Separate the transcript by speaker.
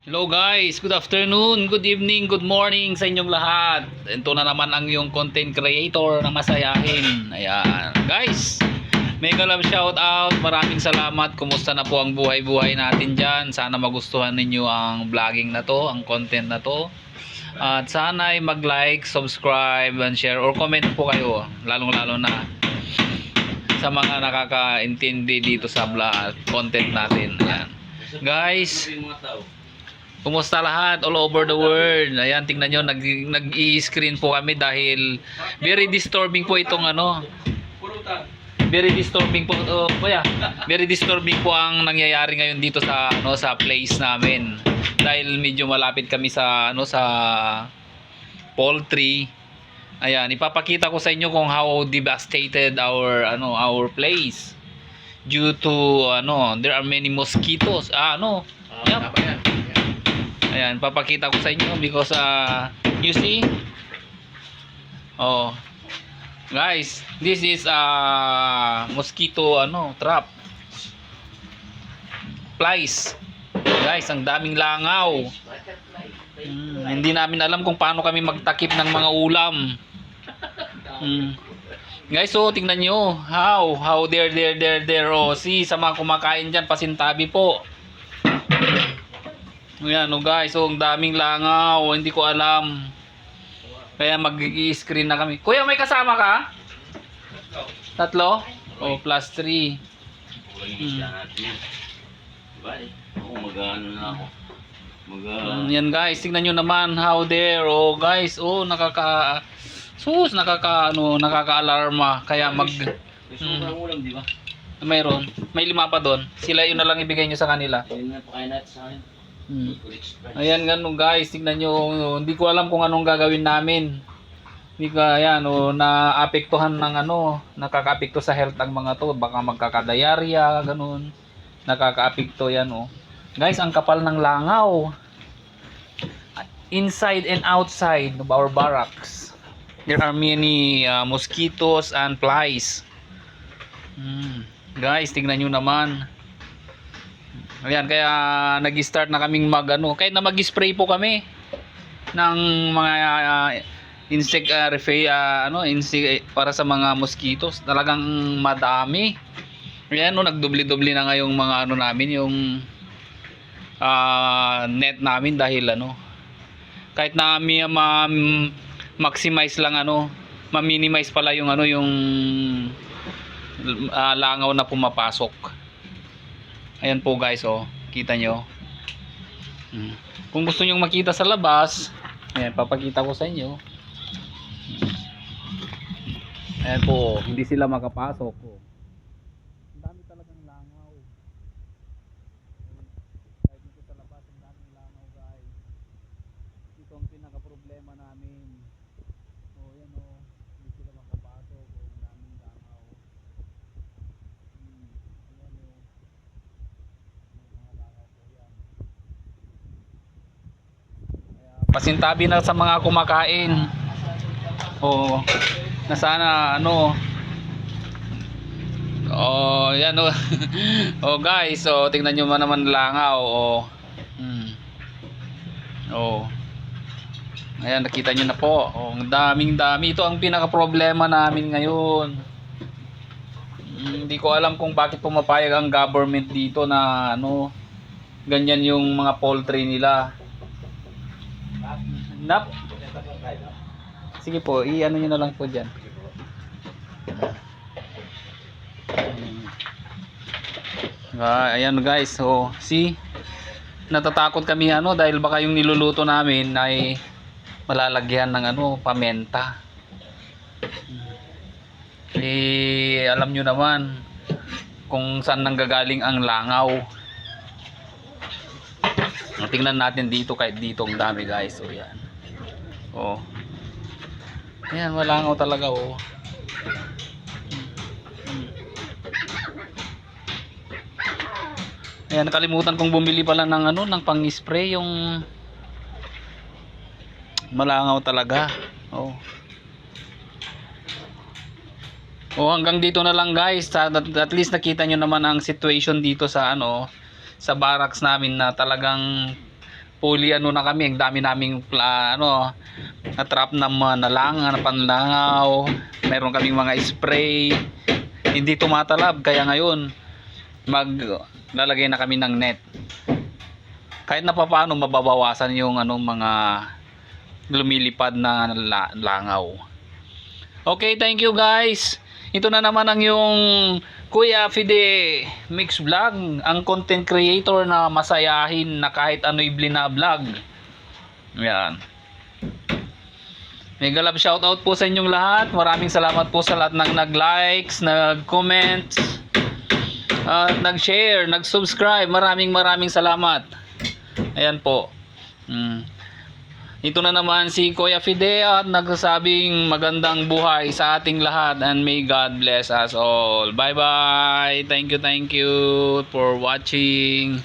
Speaker 1: Hello guys, good afternoon, good evening, good morning sa inyong lahat. Ito na naman ang yung content creator na masayahin. Ayan, guys. Mega love shout out. Maraming salamat. Kumusta na po ang buhay-buhay natin diyan? Sana magustuhan ninyo ang vlogging na to, ang content na to. At sana ay mag-like, subscribe, and share or comment po kayo, lalong-lalo na sa mga nakakaintindi dito sa vlog content natin. Ayan. Guys, kumusta lahat all over the world? Ayan, tingnan nyo, nag-i-screen po kami dahil very disturbing po itong ano. Very disturbing po, very disturbing po ang nangyayari ngayon dito sa ano, sa place namin. Dahil medyo malapit kami sa ano, sa poultry. Ayan, ipapakita ko sa inyo kung how devastated our place due to there are many mosquitoes. Yep. Ayan, papakita ko sa inyo because you see, guys, this is mosquito trap, flies. Guys, ang daming langaw. Hindi namin alam kung paano kami magtakip ng mga ulam. Guys, so tingnan nyo how there. See, sa mga kumakain dyan, pasintabi po. Ayan, guys, so ang daming langaw, hindi ko alam. Kaya mag-i-screen na kami. Kuya, may kasama ka? Tatlo? Plus 3.
Speaker 2: Mag-ano na ako.
Speaker 1: Yan guys, tingnan nyo naman how there. Guys, nakaka-alarma. Kaya
Speaker 2: ulam, di ba?
Speaker 1: mayroon. May 5 pa doon. Sila yun na lang ibigay nyo sa kanila.
Speaker 2: Ayun na, pakain natin sa akin.
Speaker 1: Ayan, ganun guys, tignan nyo, hindi ko alam kung anong gagawin namin. Hindi ko, ayan, naapektuhan ng nakakaapekto sa health ang mga to, baka magkakadiarrhea, ganun, nakakaapekto yan. Guys, ang kapal ng langaw, inside and outside of our barracks, there are many mosquitoes and flies. Guys, tignan nyo naman. Ayan, kaya nag-start na kaming kahit na mag-spray po kami ng mga insect para sa mga mosquitoes. Talagang madami. Ayan, nagdubli-dubli na nga yung mga namin, yung net namin dahil kahit na maximize lang ma-minimize pala yung yung langaw na pumapasok. Ayan po guys, kita nyo. Kung gusto nyo makita sa labas, ayan, papakita ko sa inyo. Ayan po, hindi sila makapasok. Ang dami talagang langaw. Kahit dito sa labas, ang daming langaw guys. Ito ang pinaka-problema namin. Ayan hindi sila makapasok. Ang daming langaw. Pasintabi na sa mga kumakain. Na sana yan guys, tingnan nyo naman langaw. Ayan, nakita nyo na po. Ang daming-dami. Ito ang pinaka problema namin ngayon. Hindi ko alam kung bakit pumapayag ang government dito na ganyan yung mga poultry nila. Sige po, nyo na lang po dyan. Ayan guys, see, natatakot kami dahil baka yung niluluto namin ay malalagyan ng pamenta. Alam nyo naman kung saan nanggagaling ang langaw. Tingnan natin dito, kahit dito ang dami guys. Yan. Ayan, malangaw talaga. Ayan, nakalimutan kong bumili pala ng pang-spray, yung malangaw talaga. Hanggang dito na lang guys. At least nakita nyo naman ang situation dito sa sa barracks namin na talagang fully ano na kami, ang dami naming na-trap na mga nalangan, na panlangaw, meron kaming mga spray, hindi tumatalab, kaya ngayon maglalagay na kami ng net. Kahit na papaano mababawasan yung mga lumilipad na langaw. Okay, thank you guys. Ito na naman ang yung Kuya Fide Mix Vlog, ang content creator na masayahin na kahit ano'y blina-vlog. Yan. Mega love shoutout po sa inyong lahat. Maraming salamat po sa lahat ng nag-likes, nag-comments, nag-share, nag-subscribe. Maraming salamat. Ayan po. Ito na naman si Kuya Fide at nagsasabing magandang buhay sa ating lahat and may God bless us all. Bye bye. Thank you for watching.